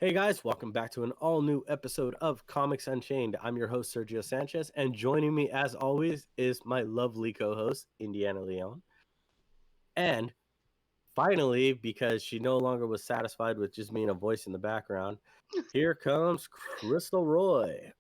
Hey guys, welcome back to an all new episode of Comics Unchained. I'm your host, Sergio Sanchez, and joining me as always is my lovely co host, Indiana Leon. And finally, because she no longer was satisfied with just being a voice in the background, here comes Crystal Roy.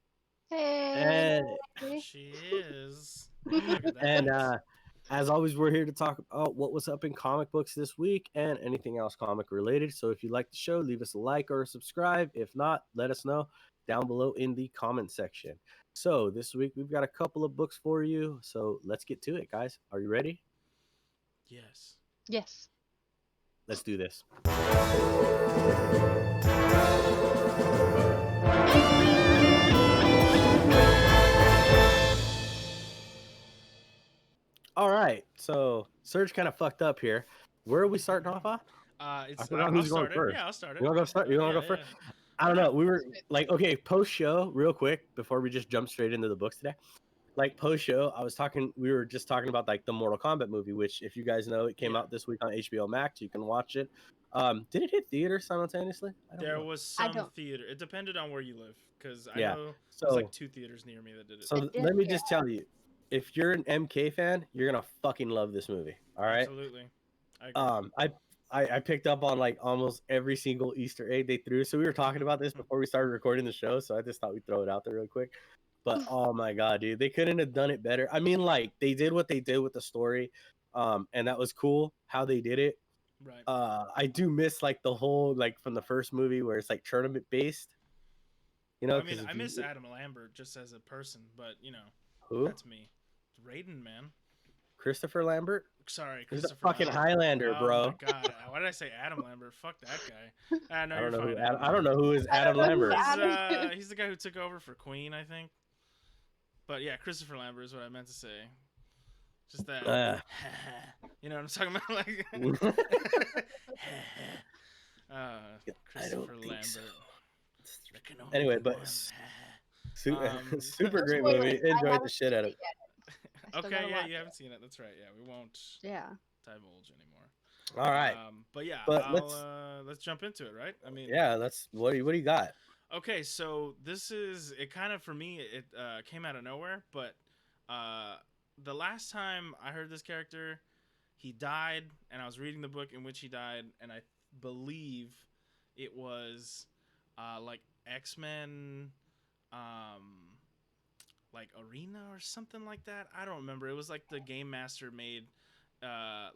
Hey. And, She is. Look at and that. as always, we're here to talk about what was up in comic books this week and anything else comic related. So if you like the show, leave us a like or a subscribe. If not, let us know down below in the comment section. So this week we've got a couple of books for you. So let's get to it, guys. Are you ready? Yes. Yes. Let's do this. All right. So Serge kind of fucked up here. Where are we starting off at? I forgot I'll who's going start it. first. Yeah, I'll start it. You want to go start? You want to Yeah, go first? yeah. I don't Why know. not? We were like, okay, post show, real quick, before we just jump straight into the books today. Like post show, we were just talking about like the Mortal Kombat movie, which if you guys know, it came Yeah. out this week on HBO Max. You can watch it. Did it hit theaters simultaneously? I don't There know. was I some don't. theater. It depended on where you live, because I Yeah. know there's like So, 2 theaters near me that did it. so It did, let me yeah. just tell you, if you're an MK fan, you're gonna fucking love this movie. All right. Absolutely. I agree. Um, I I picked up on like almost every single Easter egg they threw. So we were talking about this before we started recording the show. So I just thought we'd throw it out there real quick. But oh my god, dude, they couldn't have done it better. I mean, like they did what they did with the story, and that was cool how they did it. Right. I do miss like the whole like from the first movie where it's like tournament based, you know, I mean, because I if miss you Adam Lambert just as a person, but who that's me. Raiden, man. Christopher Lambert, Sorry, he's a Christopher fucking Lambert. Highlander, Oh my bro. god. Why did I say Adam Lambert? Fuck that guy. No, I you're don't know who fine, Adam. I don't know who is I Adam don't know who Lambert. Adam is. He's the guy who took over for Queen, I think. But yeah, Christopher Lambert is what I meant to say. Just that. Uh, You know what I'm talking about? Like, I don't Christopher think Lambert. so. There can only Anyway, be but one. super No great spoilers. movie. I Enjoyed the haven't shit seen out of it it. yet. I still Okay, gotta yeah, watch you it. haven't seen it. That's right. Yeah, we won't Yeah. divulge anymore. All right, But yeah, but let's jump into it, right? I mean, yeah, let's. What do you got? okay, so this is it. Kind of for me, it came out of nowhere. But uh, the last time I heard this character, he died, and I was reading the book in which he died, and I believe it was like XMen, like Arena or something like that. I don't remember. It was like the game master made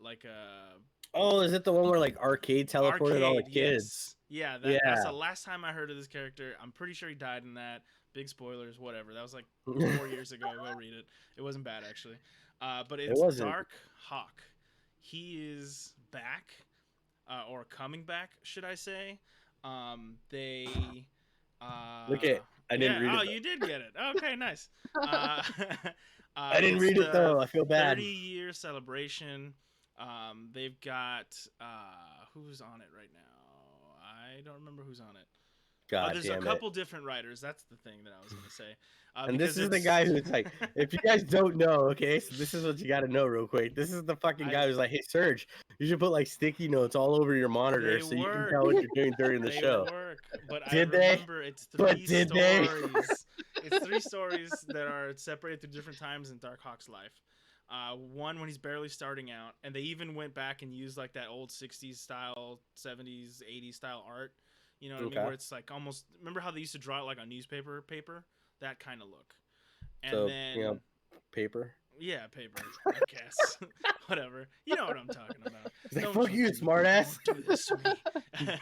like a Oh, is it the one where like arcade teleported all the arcade. kids? Yes, yeah. That's Yeah. the last time I heard of this character. I'm pretty sure he died in that. Big spoilers, whatever. That was like It 4 years ago. Go read it. It wasn't bad actually. But it's wasn't. Darkhawk. He is back, or coming back, should I say? They. Look at. I didn't Yeah. read Oh, it. you did get it. Okay, nice. Uh, I didn't it's read it the though. I feel bad. 30-year celebration. They've got who's on it right now? I don't remember who's on it. God There's a damn it. couple different writers. That's the thing that I was gonna say. And this Because is the it's guy who's like, if you guys don't know, okay, so this is what you got to know real quick. This is the fucking guy I who's like, hey, Serge, you should put like sticky notes all over your monitor they so you can work. tell what you're doing during the They show. work, but I Did they? remember it's But three did they? stories. It's 3 stories that are separated through different times in Darkhawk's life. One when he's barely starting out, and they even went back and used like that old 60s style, 70s, 80s style art. You know what I mean? Okay. Where it's like almost, remember how they used to draw it like on newspaper paper? That kind of look. And So, then, you know, paper. yeah, paper, I guess. Whatever. You know what I'm talking about. He's like, Don't fuck you, do- smartass. Don't do this to me.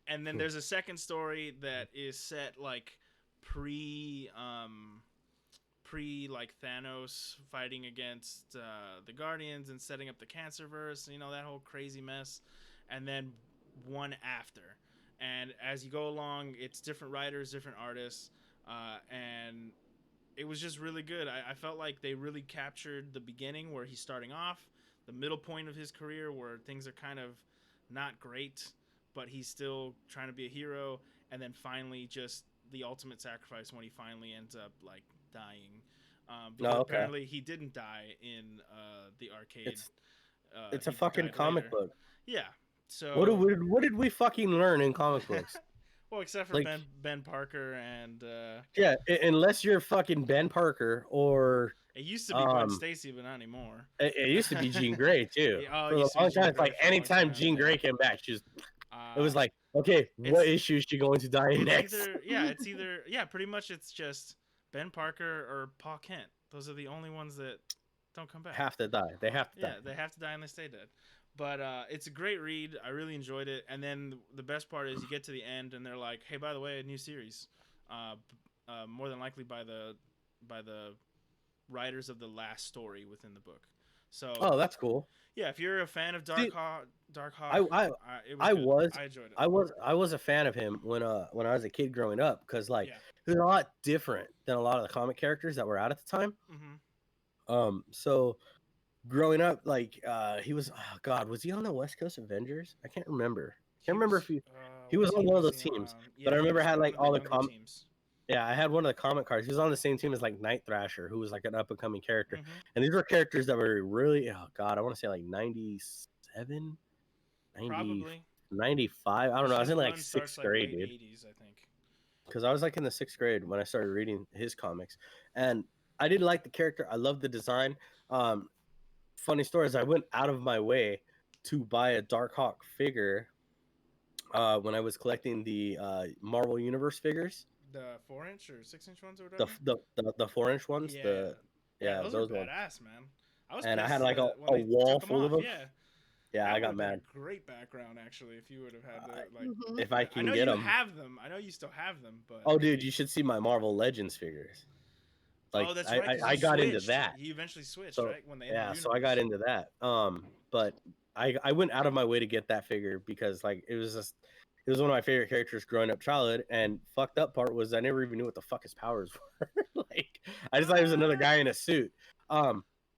And then there's a second story that is set like pre like Thanos fighting against the Guardians and setting up the Cancerverse, you know, that whole crazy mess. And then one after. And as you go along, it's different writers, different artists, and it was just really good. I felt like they really captured the beginning where he's starting off, the middle point of his career where things are kind of not great, but he's still trying to be a hero, and then finally just the ultimate sacrifice when he finally ends up like dying. No, Because okay. apparently he didn't die in the arcade. It's a He fucking died comic later. book. Yeah. So What did we fucking learn in comic books? Well, except for Like, Ben Parker and yeah, unless you're fucking Ben Parker or it used to be Gwen Stacy, but not anymore. it used to be Jean Grey too. Oh, For it a used to be long Jean time, it's Grey like for a long anytime time, Jean yeah. Grey came back, it was like, okay, what It's- issue is she going to die in next? It's either pretty much it's just Ben Parker or Paul Kent. Those are the only ones that don't come back. Have to die. They have to die. Yeah, they have to die and they stay dead. But it's a great read. I really enjoyed it. And then the best part is you get to the end and they're like, "Hey, by the way, a new series." More than likely by the writers of the last story within the book. So Oh, that's cool. yeah, if you're a fan of See, Darkhawk, I enjoyed it. I was a fan of him when I was a kid growing up because like Yeah. he was a lot different than a lot of the comic characters that were out at the time. So growing up, like he was, oh God, was he on the West Coast Avengers? I can't remember. Can't remember if he was on one of those teams. But I remember I had like all the teams. Yeah, I had one of the comic cards. He was on the same team as like Night Thrasher, who was like an up and coming character. And these were characters that were really, oh God, I want to say like 97, 90, Probably 95. I don't know. I was in like sixth grade, late dude. 80s, I think. Because I was like in the sixth grade when I started reading his comics. And I didn't like the character. I loved the design. Funny story is I went out of my way to buy a Darkhawk figure when I was collecting the Marvel Universe figures. The 4-inch or 6-inch ones or whatever. The 4-inch ones. Yeah, those are ones. badass, man. I had like a wall full of them. Yeah, I got mad. Great background, actually. If you would have had that, like, if I can I know get you them. have them. I know you still have them, but oh, dude, you should see my Marvel Legends figures. Like, that's right. I got into that. You eventually switched, So, right? When they so I got into that. But I went out of my way to get that figure because like it was one of my favorite characters growing up childhood. And fucked up part was I never even knew what the fuck his powers were. Like I just thought he was another guy in a suit.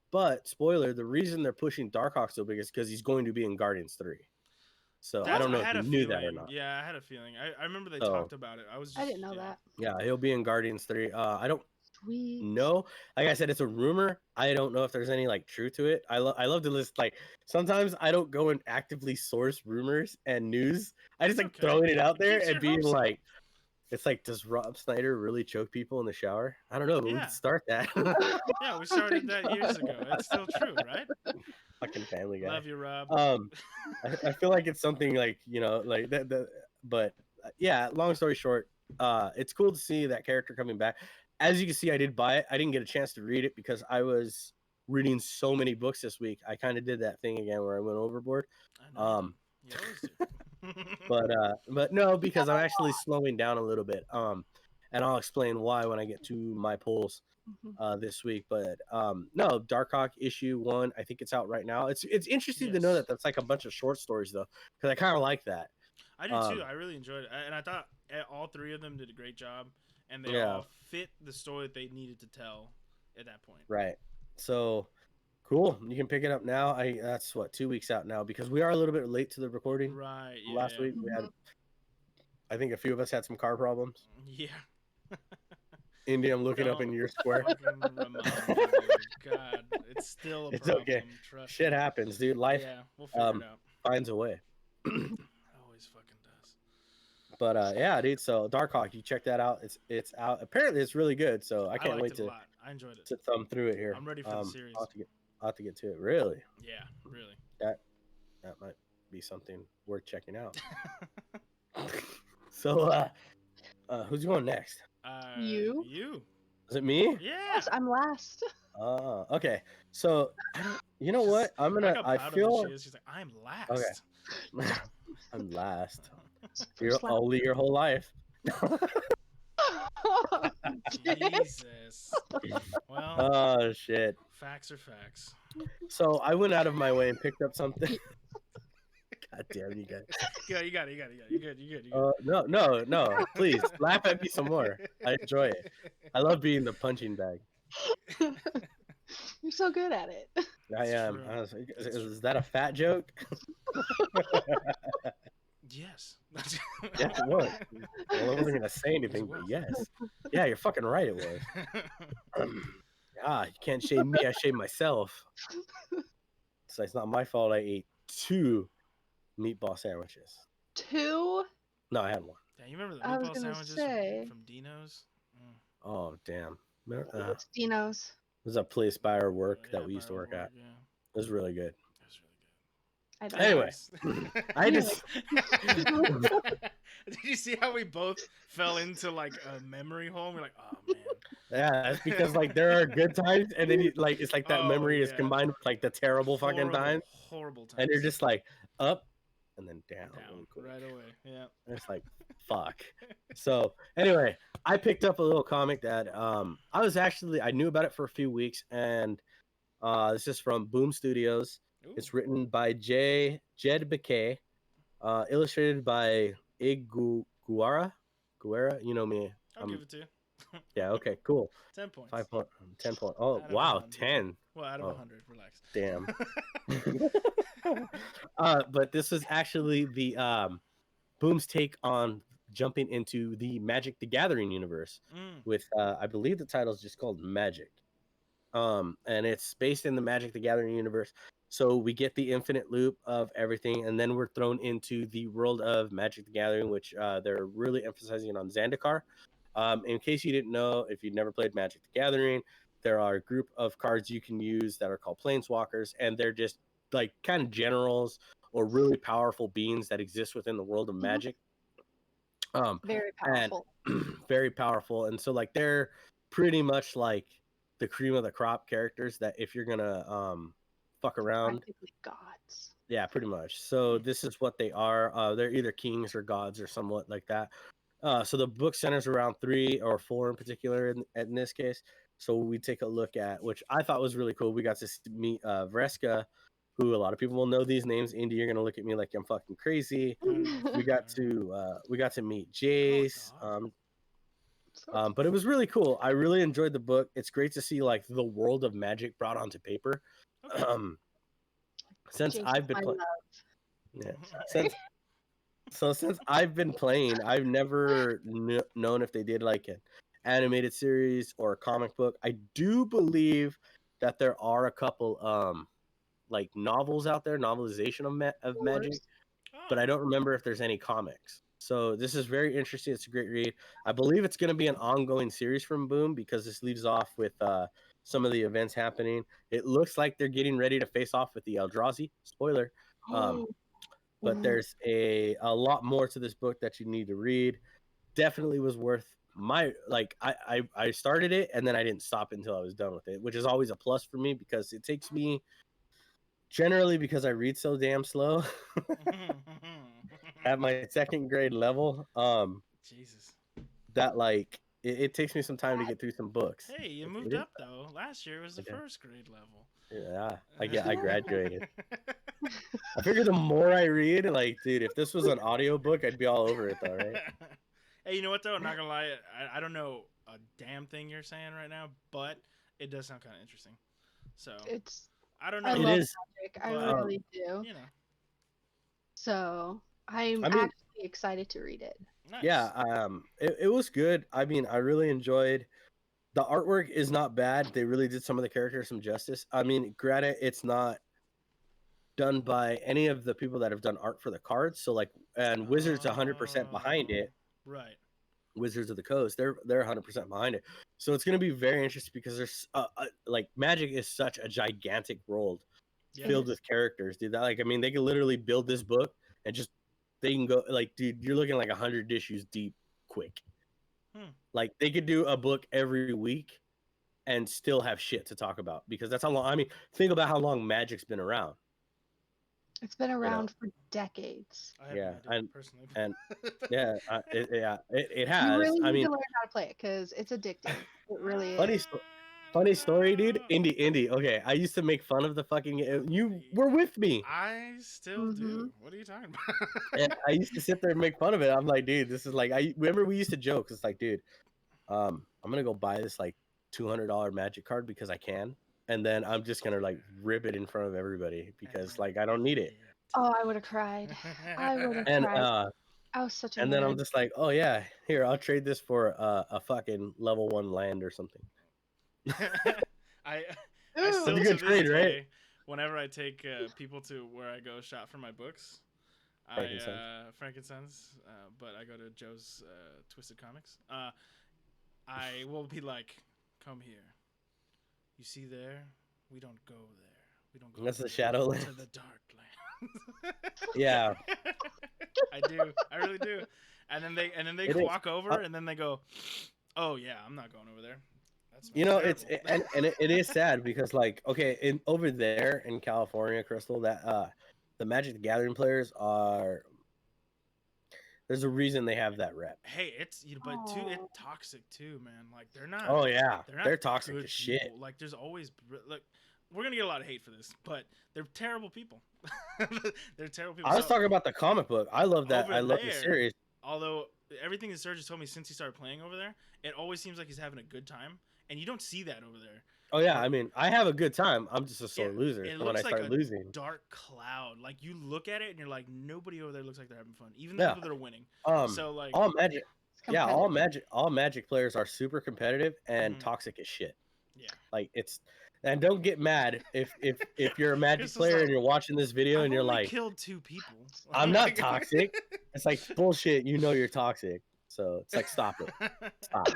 But spoiler, the reason they're pushing Darkhawk so big is because he's going to be in Guardians 3. So I don't know if you knew that or not. Yeah, I had a feeling. I remember they talked about it. I didn't know that. Yeah, he'll be in Guardians 3. I don't Sweet. know. Like I said, it's a rumor. I don't know if there's any like truth to it. I love to list like sometimes I don't go and actively source rumors and news. I just like throwing it out there and being like, it's like, does Rob Snyder really choke people in the shower? I don't know, but we could start that. Yeah, we started that years ago. It's still true, right? Fucking Family Guy. Love you, Rob. I feel like it's something like, you know, like that. But yeah, long story short, it's cool to see that character coming back. As you can see, I did buy it. I didn't get a chance to read it because I was reading so many books this week. I kind of did that thing again where I went overboard. You always do. but no, because I'm actually slowing down a little bit. And I'll explain why when I get to my polls this week. But no, Darkhawk issue 1, I think it's out right now. It's interesting to know that that's like a bunch of short stories though, because I kind of like that. I do too. I really enjoyed it, and I thought all 3 of them did a great job, and they all fit the story that they needed to tell at that point. Right. So cool. You can pick it up now. That's what 2 weeks out now because we are a little bit late to the recording. Right. Yeah, Last week we had, I think a few of us had some car problems. Yeah. Indy, I'm looking up in your square. God, it's still a it's problem. Okay. Trust Shit me. happens, dude. Life we'll figure it out. finds a way. Always fucking does. But yeah, dude. So Darkhawk, you check that out. It's out. Apparently, it's really good. So I can't wait it a lot. I enjoyed it. to thumb through it here. I'm ready for the series. I'll have to get to it. Really? Yeah, really. That might be something worth checking out. So, who's going next? You. Is it me? Yeah. Yes, I'm last. Okay. So, you know what? I'm gonna. I feel. She's like, I'm last. Okay. I'm last. Only your whole life. Jesus. Well. Oh shit. Facts are facts. So I went out of my way and picked up something. God damn you guys. Yeah, you got it. You good. No. Please laugh at me some more. I enjoy it. I love being the punching bag. You're so good at it. I am. Is that a fat joke? Yes. Yeah, it was. Well, I wasn't gonna say anything, but yes. Yeah, you're fucking right. It was. You can't shame me. I shame myself. So it's not my fault. I ate 2 meatball sandwiches. 2? No, I had 1. Damn. you remember the I was meatball gonna sandwiches say. from Dinos? Mm. Oh damn. What's Dinos? There's a place by our work Yeah, that we used to bar work work, at. yeah. It was really good. That was really I good. don't know. Anyway, Anyways. I Anyway. just Did you see how we both fell into like a memory hole? We're like, oh man. yeah, it's because like there are good times, and then you, like it's like that Oh, memory is yeah. combined with like the terrible fucking times, Horrible times. and you're just like up and then down down really quick. right away. Yeah. And it's like fuck. So anyway, I picked up a little comic that I knew about it for a few weeks, and this is from Boom Studios. Ooh. It's written by Jed McKay, illustrated by Guara. You know me. I'll give it to you. Yeah, okay, cool. 10 points. 10 point. Oh, Out of wow, 100. 10. Well, out of Oh. 100. Relax. Damn. But this is actually the Boom's take on jumping into the Magic the Gathering universe with I believe the title is just called Magic. And it's based in the Magic the Gathering universe. So we get the infinite loop of everything, and then we're thrown into the world of Magic the Gathering, which they're really emphasizing on Zendikar. In case you didn't know, if you've never played Magic the Gathering, there are a group of cards you can use that are called Planeswalkers, and they're just like kind of generals or really powerful beings that exist within the world of Magic. Very powerful. Very powerful, and so like they're pretty much like the cream of the crop characters that if you're gonna fuck around, Practically gods. yeah, pretty much. So this is what they are. They're either kings or gods or somewhat like that. So the book centers around 3 or 4 in particular in this case. So we take a look at, which I thought was really cool. We got to meet Vreska, who a lot of people will know these names. Indy, you're gonna look at me like I'm fucking crazy. We got to meet Jace. But it was really cool. I really enjoyed the book. It's great to see like the world of Magic brought onto paper. Since Jace I've is been my playing, love. yeah, since I've been playing, I've never known if they did like an animated series or a comic book. I do believe that there are a couple like novels out there, novelization of Magic, but I don't remember if there's any comics. So this is very interesting. It's a great read. I believe it's going to be an ongoing series from Boom because this leaves off with some of the events happening. It looks like they're getting ready to face off with the Eldrazi. Spoiler. But there's a lot more to this book that you need to read. Definitely was worth my I started it and then I didn't stop until I was done with it, which is always a plus for me because it takes me generally because I read so damn slow at my second grade level. Jesus. That like it takes me some time to get through some books. Hey, you moved up though. Last year was the first grade level. Yeah, I graduated. I figure the more I read, like, dude, if this was an audiobook, I'd be all over it though, right? Hey, you know what though? I'm not gonna lie. I don't know a damn thing you're saying right now, but it does sound kind of interesting. So I don't know. I It love is. Magic. I but, really do. You know. So I'm actually excited to read it. Nice. Yeah, it was good. I mean, I really enjoyed the artwork is not bad. They really did some of the characters some justice. I mean, granted, it's not done by any of the people that have done art for the cards. So like, and Wizards 100% behind it. Right. Wizards of the Coast, they're 100% behind it. So it's going to be very interesting because there's like Magic is such a gigantic world filled with characters, dude. That like, I mean, they can literally build this book and just they can go like, dude, you're looking like 100 issues deep quick. Like they could do a book every week and still have shit to talk about because that's how long. I mean, think about how long Magic's been around. It's been around for decades. Personally. And it has. You really I mean, need to learn how to play it because it's addicting. It really is. Funny story, dude. Indy. Okay, I used to make fun of the fucking. You were with me. I still do. What are you talking about? And I used to sit there and make fun of it. I'm like, dude, this is like. I remember we used to joke. It's like, dude, I'm gonna go buy this like $200 Magic card because I can, and then I'm just gonna like rip it in front of everybody because like I don't need it. Oh, I would have cried. I would have cried. I was such a and nerd. then I'm just like, oh yeah, here I'll trade this for a fucking level 1 land or something. I still a to good this trade, day, right? whenever I take people to where I go shop for my books, Frankenstein's, but I go to Joe's Twisted Comics. I will be like, come here. You see there? We don't go there. We don't go. That's the Shadowlands. To the dark land. Yeah. I do. I really do. And then they walk over and then they go, oh yeah, I'm not going over there. That's it is sad because like okay over there in California, Crystal, that the Magic the Gathering players are. There's a reason they have that rep. Hey, it's but too it's toxic too, man. Like they're not. Oh yeah, they're not they're toxic as people. shit. Like there's always like we're gonna get a lot of hate for this, but they're terrible people. They're terrible people. I was talking about the comic book. I love that. I love the series. Although everything that Serge has told me since he started playing over there, it always seems like he's having a good time, and you don't see that over there. Oh yeah, I mean, I have a good time. I'm just a sore loser when I start like losing. Dark cloud. Like you look at it and you're like, nobody over there looks like they're having fun, even the people that are winning. So like all Magic players are super competitive and toxic as shit. Yeah, like it's. And don't get mad if you're a Magic player and you're watching this video and you're like, killed 2 people. I'm not toxic. It's like bullshit. You know you're toxic. So it's like stop it. Stop.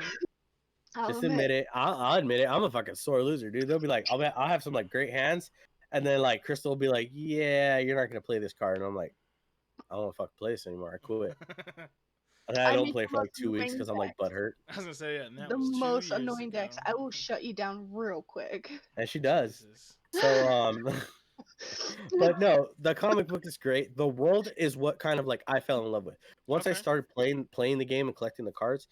Just admit it. I'll admit it. I'm a fucking sore loser, dude. They'll be like, I'll have some like great hands, and then like Crystal will be like, yeah, you're not gonna play this card, and I'm like, I don't want to fucking play this anymore. I quit. And I don't play for like 2 weeks because I'm like butthurt. I was gonna say the most annoying decks. I will shut you down real quick. And she does. So but no, the comic book is great. The world is what kind of like I fell in love with. Once I started playing the game and collecting the cards,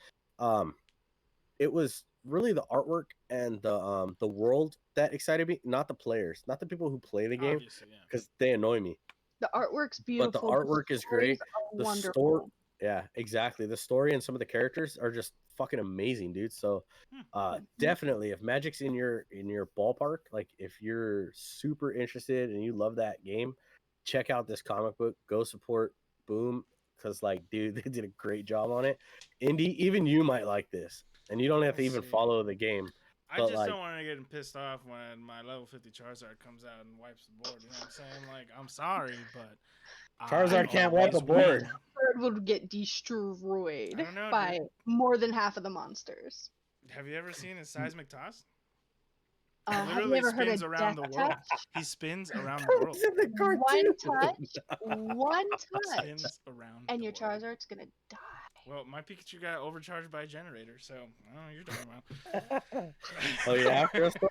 it was really the artwork and the world that excited me, not the players, not the people who play the game, because they annoy me. The artwor's beautiful. But the artwork is great. The story, yeah, exactly. The story and some of the characters are just fucking amazing, dude. So, definitely, if Magic's in your ballpark, like if you're super interested and you love that game, check out this comic book. Go support Boom, because like, dude, they did a great job on it. Indy, even you might like this, and you don't have to even follow the game. I just don't want to get pissed off when my level 50 Charizard comes out and wipes the board. You know what I'm saying? Like, I'm sorry, but Charizard can't wipe the board. Charizard would get destroyed by more than half of the monsters. Have you ever seen his seismic toss? Have you ever heard of around the world? He spins around the world. One touch, spins around and your Charizard's gonna die. Well, my Pikachu got overcharged by a generator, so I don't know what you're talking about. Oh yeah, Crystal?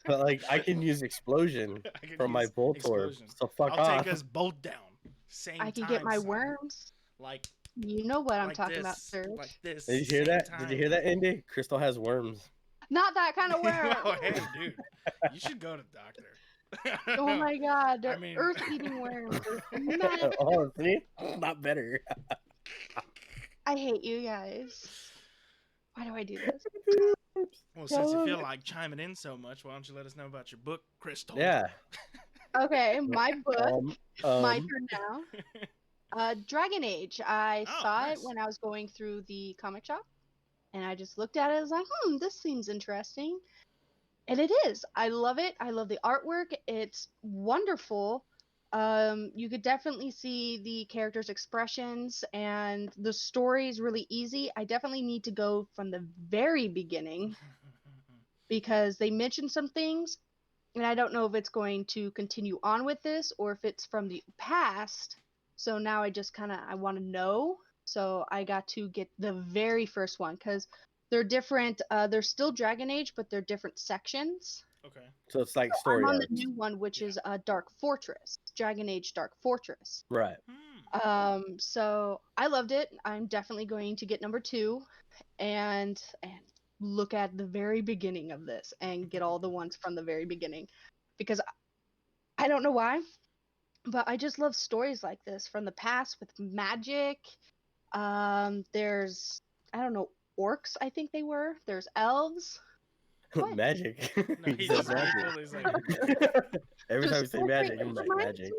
But like, I can use explosion from my Voltorb, so fuck off. I'll take us both down. I can get my worms. Like, you know what I'm talking about, sir. Like this. Did you hear that? Did you hear that, Indy? Crystal has worms. Not that kind of worm. Oh, hey, dude, you should go to the doctor. Oh my god, they're earth-eating worms. Oh, see? Not better. I hate you guys. Why do I do this? Well, since you feel like chiming in so much, why don't you let us know about your book, Crystal? Yeah. Okay, my book. My turn now. DragonnAge. I saw it when I was going through the comic shop, and I just looked at it. I was like, this seems interesting. And it is. I love it. I love the artwork. It's wonderful. You could definitely see the characters' expressions, and the story is really easy. I definitely need to go from the very beginning because they mentioned some things, and I don't know if it's going to continue on with this or if it's from the past. So now I just I want to know. So I got to get the very first one because they're different. They're still DragonnAge, but they're different sections. Okay. So it's like story. I'm on the new one, which is Dark Fortress, DragonnAge Dark Fortress. Right. So I loved it. I'm definitely going to get number 2, and look at the very beginning of this and get all the ones from the very beginning, because I don't know why, but I just love stories like this from the past with magic. There's orcs. I think they were. There's elves. What? Magic. No, he says magic. Every time you say magic, I'm like magic.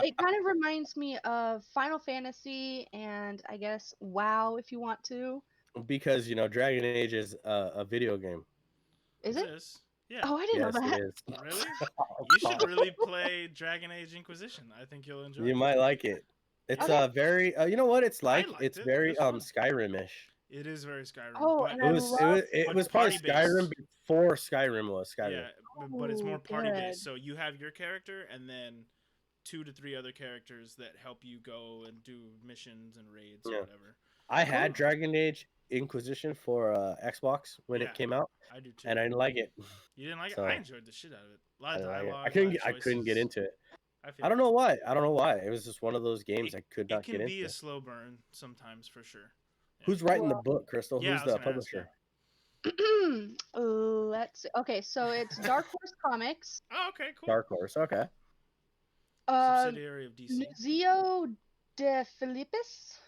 It kind of reminds me of Final Fantasy and I guess WoW, if you want to. Because DragonnAge is a video game. Is it? Yeah. Oh, I didn't know that. It is. Really? You should really play DragonnAge Inquisition. I think you'll enjoy it. You might like it. It's very you know what it's like? It's it. very It's fun. Skyrim-ish. It is very Skyrim. Oh, but and It was probably Skyrim party-based. before Skyrim was Skyrim. Yeah, but it's more party-based. good. So you have your character and then 2 to 3 other characters that help you go and do missions and raids or whatever. I had Dragon Age Inquisition for Xbox when it came out. I do too. And I didn't like it. You didn't like So, it? I enjoyed the shit out of it. A lot of dialogue. I couldn't get into it. I don't know know why. It was just one of those games I could not get into. It can be a slow burn sometimes for sure. Yeah. Who's writing the book, Crystal? Yeah, Who's the publisher? Let's see. Okay, so it's Dark Horse Comics. Oh, okay, cool. Dark Horse, okay. Subsidiary of DC. Nunzio de Filippis,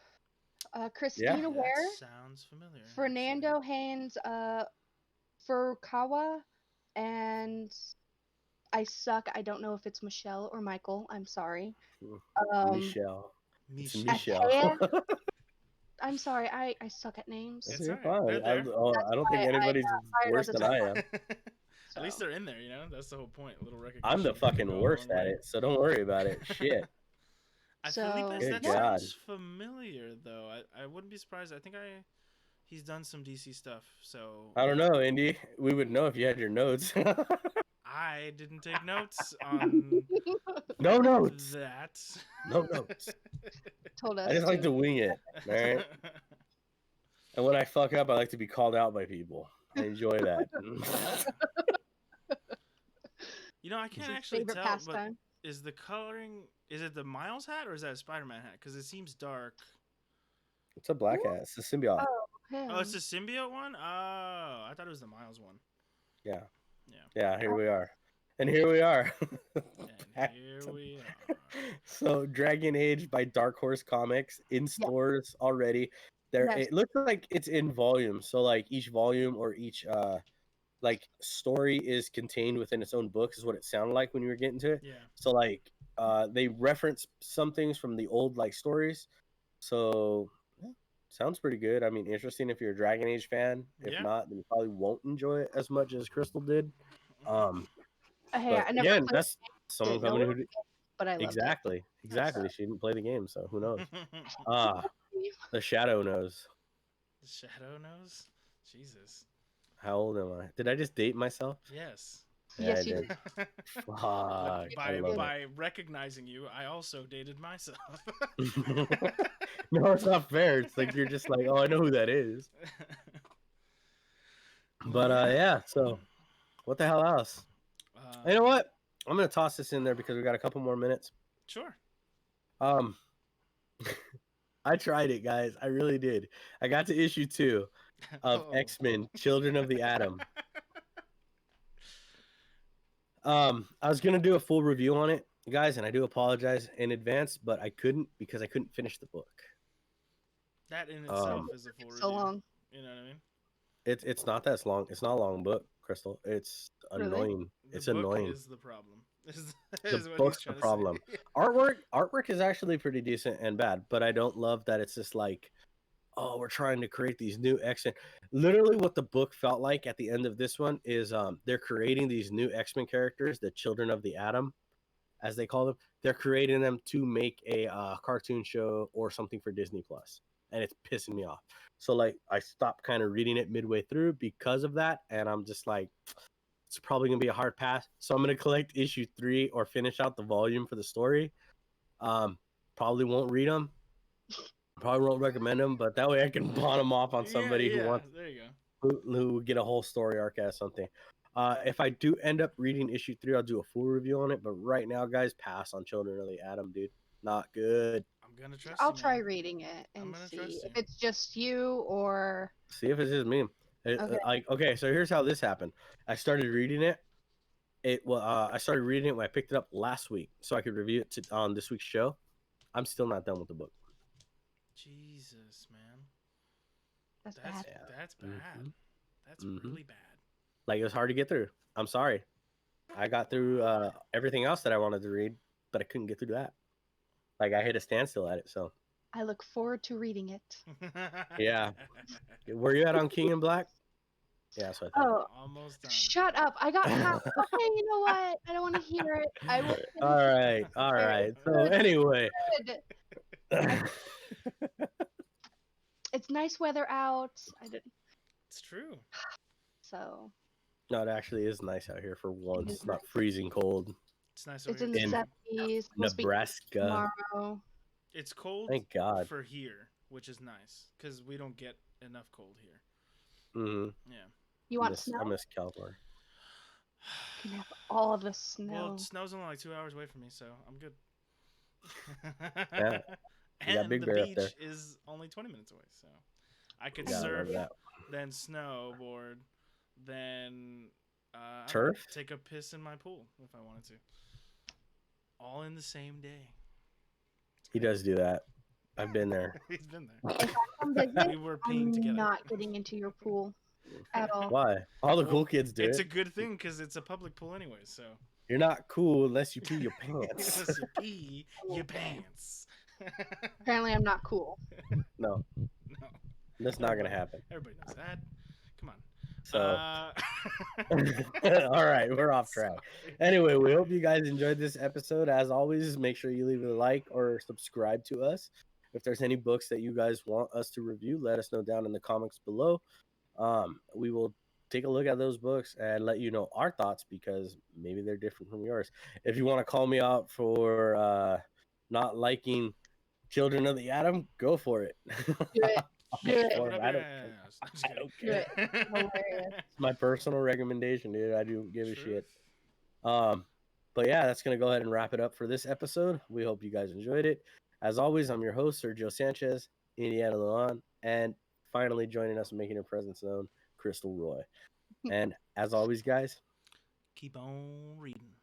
Christina Ware. Sounds familiar. Fernando Haynes, Furukawa, and I suck. I don't know if it's Michelle or Michael. I'm sorry. Michelle. Michelle. I'm sorry. I suck at names. It's fine. right. I don't think anybody's worse than I am. At least they're in there, you know? That's the whole point. A little recognition. I'm the fucking worst at it, so don't worry about it. Shit. I feel like that God. sounds familiar, though. I wouldn't be surprised. I think he's done some DC stuff, so... I don't know, Indy. We would know if you had your notes. I didn't take notes on... No notes. That. No notes. Told us. I just like to wing it, alright? And when I fuck up, I like to be called out by people. I enjoy that. You know, I can't actually tell, but is the coloring... Is it the Miles hat or is that a Spider-Man hat? Because it seems dark. It's a black hat. It's a symbiote. Oh, it's a symbiote one? Oh, I thought it was the Miles one. Yeah. Yeah. Yeah, here we are. And here we are. And here we are. So, Dragon Age by Dark Horse Comics in stores already. There, it looks like it's in volumes. So, like each volume or each like story is contained within its own books. Is what it sounded like when you were getting to it. Yeah. So, like, they reference some things from the old like stories. So, yeah, sounds pretty good. I mean, interesting if you're a Dragon Age fan. If not, then you probably won't enjoy it as much as Crystal did. Hey, I never played that's someone coming who. But I love Exactly. She didn't play the game, so who knows? The Shadow knows. The Shadow knows? Jesus. How old am I? Did I just date myself? Yes. Yeah, Yes, I you did. Fuck, by recognizing you, I also dated myself. No, it's not fair. It's like you're just like, oh, I know who that is. But yeah. So, what the hell else? You know what? I'm gonna toss this in there because we got a couple more minutes. Sure. I tried it, guys. I really did. I got to issue 2 of XMen: Children of the Atom. I was gonna do a full review on it, guys, and I do apologize in advance, but I couldn't because I couldn't finish the book. That in itself is a full review. So long. You know what I mean? It's not that long. It's not a long book, Crystal. It's annoying. It's annoying. Is the problem. The book's the problem. Artwork is actually pretty decent and bad, but I don't love that it's just like, oh, we're trying to create these new X-Men. Literally what the book felt like at the end of this one is they're creating these new X-Men characters, the Children of the Atom, as they call them. They're creating them to make a cartoon show or something for Disney Plus, and it's pissing me off. So like I stopped kind of reading it midway through because of that, and I'm just like, it's probably gonna be a hard pass. So I'm gonna collect issue 3 or finish out the volume for the story. Probably won't read them. Probably won't recommend them, but that way I can pawn them off on somebody who wants. There you go. Who would get a whole story arc as something. If I do end up reading issue 3, I'll do a full review on it. But right now, guys, pass on Children of the Atom, dude. Not good. I'm gonna trust. I'll try reading it and see if it's just you or. See if it's just me. Okay, so here's how this happened. I started reading it. I started reading it when I picked it up last week, so I could review it on this week's show. I'm still not done with the book. Jesus, man. That's bad. That's bad. Mm-hmm. That's really bad. Like, it was hard to get through. I'm sorry. I got through everything else that I wanted to read, but I couldn't get through that. Like, I hit a standstill at it, so. I look forward to reading it. Yeah. Were you at on King and Black? Yeah, so I thought. Oh, almost done. Shut up. I got half. Okay, you know what? I don't want to hear it. I will. All right. So, anyway. It's nice weather out. It's true. So. No, it actually is nice out here for once. It's not freezing cold. It's nice. It's in the 70s. Nebraska. Tomorrow. It's cold. Thank God. For here, which is nice because we don't get enough cold here. Mm-hmm. Yeah. You want snow? I miss California. You can have all of the snow. Well, snow's only like 2 hours away from me, so I'm good. Yeah. And the beach is only 20 minutes away, so I could surf, then snowboard, then turf, take a piss in my pool if I wanted to. All in the same day. He does do that. I've been there. He's been there. If I come visit, We were peeing together. I'm not getting into your pool at all. Why? All the cool kids do It's a good thing because it's a public pool anyway, so. You're not cool unless you pee your pants. Unless you pee your pants. Apparently, I'm not cool. No. That's not going to happen. Everybody knows that. Come on. So, all right, we're off track. Anyway, we hope you guys enjoyed this episode. As always, make sure you leave a like or subscribe to us. If there's any books that you guys want us to review, let us know down in the comments below. We will take a look at those books and let you know our thoughts because maybe they're different from yours. If you want to call me out for not liking Children of the Atom, go for it. Do it. Do it. I don't care. It's my personal recommendation, dude. I don't give a shit. But yeah, that's gonna go ahead and wrap it up for this episode. We hope you guys enjoyed it. As always, I'm your host, Sergio Sanchez, Indiana Leon, and finally joining us and making her presence known, Crystal Roy. And as always, guys, keep on reading.